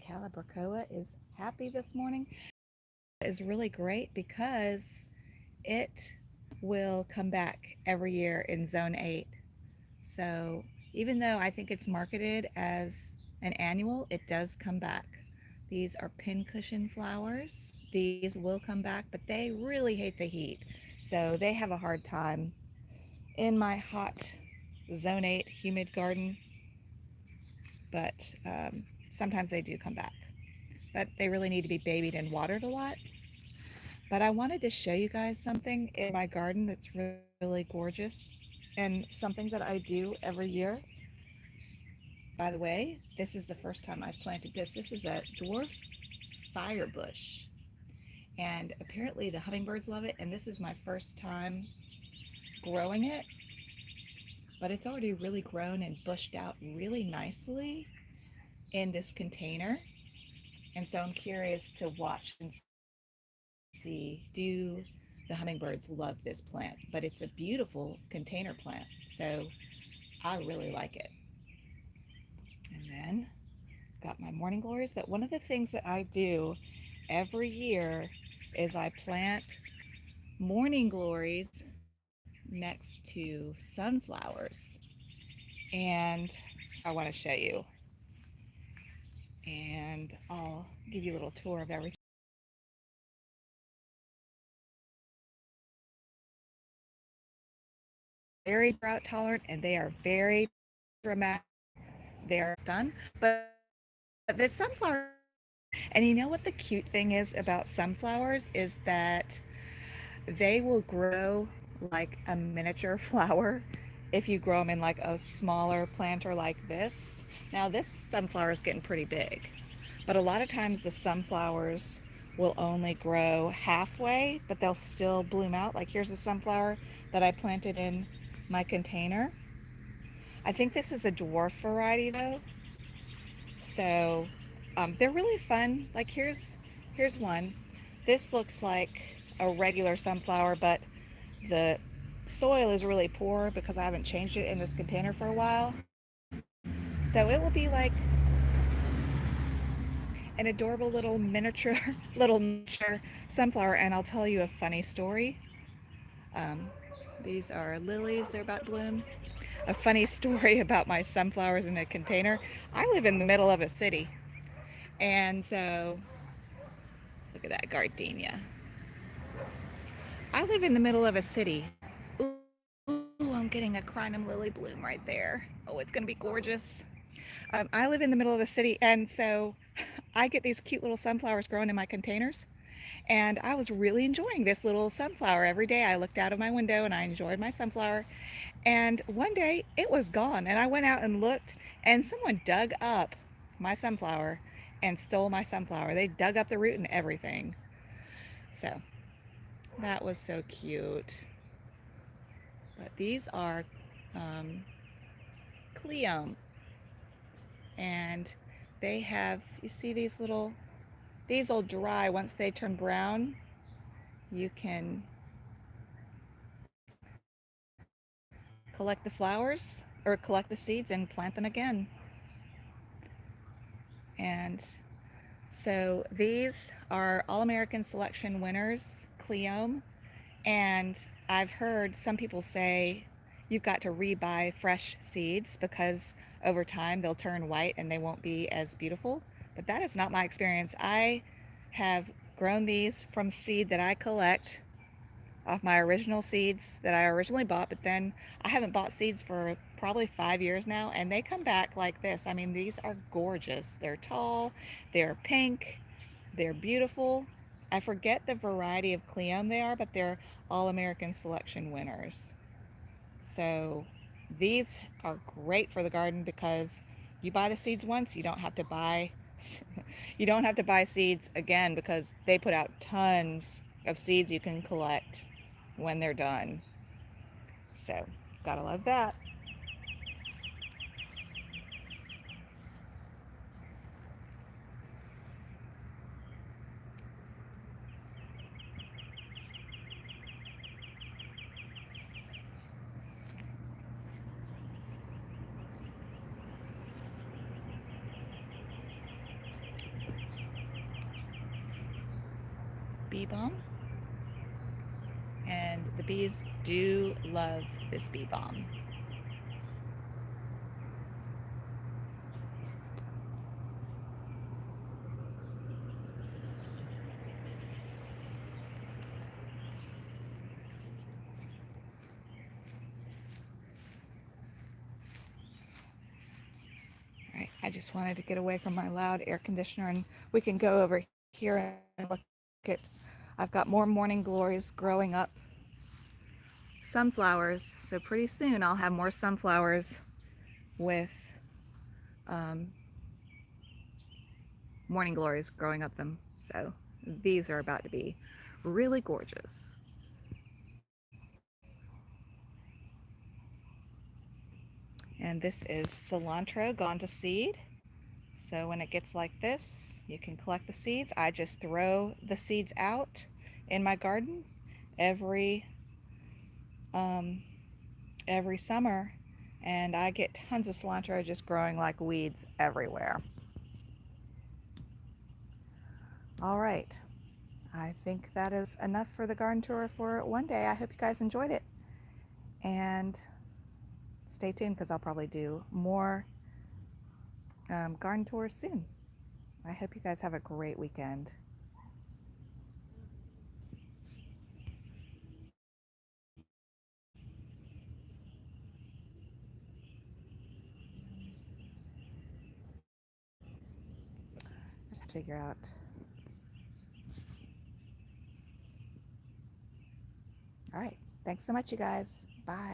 Calibrachoa is happy this morning. Is really great because it will come back every year in zone 8. So even though I think it's marketed as an annual, it does come back. These are pincushion flowers. These will come back, but they really hate the heat. So they have a hard time in my hot zone 8 humid garden, but sometimes they do come back. But they really need to be babied and watered a lot. But I wanted to show you guys something in my garden that's really gorgeous and something that I do every year. By the way, this is the first time I've planted this. This is a dwarf fire bush. And apparently the hummingbirds love it. And this is my first time growing it. But it's already really grown and bushed out really nicely in this container. And so I'm curious to watch and see, do the hummingbirds love this plant? But it's a beautiful container plant. So I really like it. And then got my morning glories. But one of the things that I do every year is I plant morning glories next to sunflowers. And I want to show you. And I'll give you a little tour of everything. Very drought tolerant and they are very dramatic. They're done. But the sunflowers, and you know what the cute thing is about sunflowers is that they will grow like a miniature flower if you grow them in like a smaller planter like this. Now this sunflower is getting pretty big, but a lot of times the sunflowers will only grow halfway, but they'll still bloom out. Like here's a sunflower that I planted in my container. I think this is a dwarf variety though, so they're really fun. Like here's one. This looks like a regular sunflower, but the soil is really poor because I haven't changed it in this container for a while. So it will be like an adorable little miniature little miniature sunflower. And I'll tell you a funny story. Um, these are lilies, they're about to bloom. A funny story about my sunflowers in a container. I live in the middle of a city, and so look at that gardenia. I live in the middle of a city. Ooh, I'm getting a crinum lily bloom right there. Oh, it's gonna be gorgeous. I live in the middle of a city, and so I get these cute little sunflowers growing in my containers. And I was really enjoying this little sunflower every day. I looked out of my window and I enjoyed my sunflower. And one day it was gone, and I went out and looked, and someone dug up my sunflower and stole my sunflower. They dug up the root and everything. So that was so cute. But these are um, Cleome, and they have, you see these will dry once they turn brown. You can collect the flowers or collect the seeds and plant them again. And so these are All American Selection winners, Cleome. And I've heard some people say you've got to rebuy fresh seeds because over time they'll turn white and they won't be as beautiful. But that is not my experience. I have grown these from seed that I collect off my original seeds that I originally bought, but then I haven't bought seeds for probably 5 years now, and they come back like this. I mean, these are gorgeous. They're tall, they're pink, they're beautiful. I forget the variety of Cleome they are, but they're All American Selection winners. So these are great for the garden because you buy the seeds once, you don't have to buy you don't have to buy seeds again because they put out tons of seeds you can collect when they're done. So, gotta love that. bee balm, and the bees do love this bee balm. All right, I just wanted to get away from my loud air conditioner, and we can go over here and look at, I've got more morning glories growing up. Sunflowers, so pretty soon I'll have more sunflowers with um, morning glories growing up them. So these are about to be really gorgeous. And this is cilantro gone to seed. So when it gets like this, you can collect the seeds. I just throw the seeds out in my garden every um, every summer, and I get tons of cilantro just growing like weeds everywhere. All right, I think that is enough for the garden tour for one day. I hope you guys enjoyed it, and stay tuned because I'll probably do more garden tours soon. I hope you guys have a great weekend. Just figure out. All right. Thanks so much, you guys. Bye.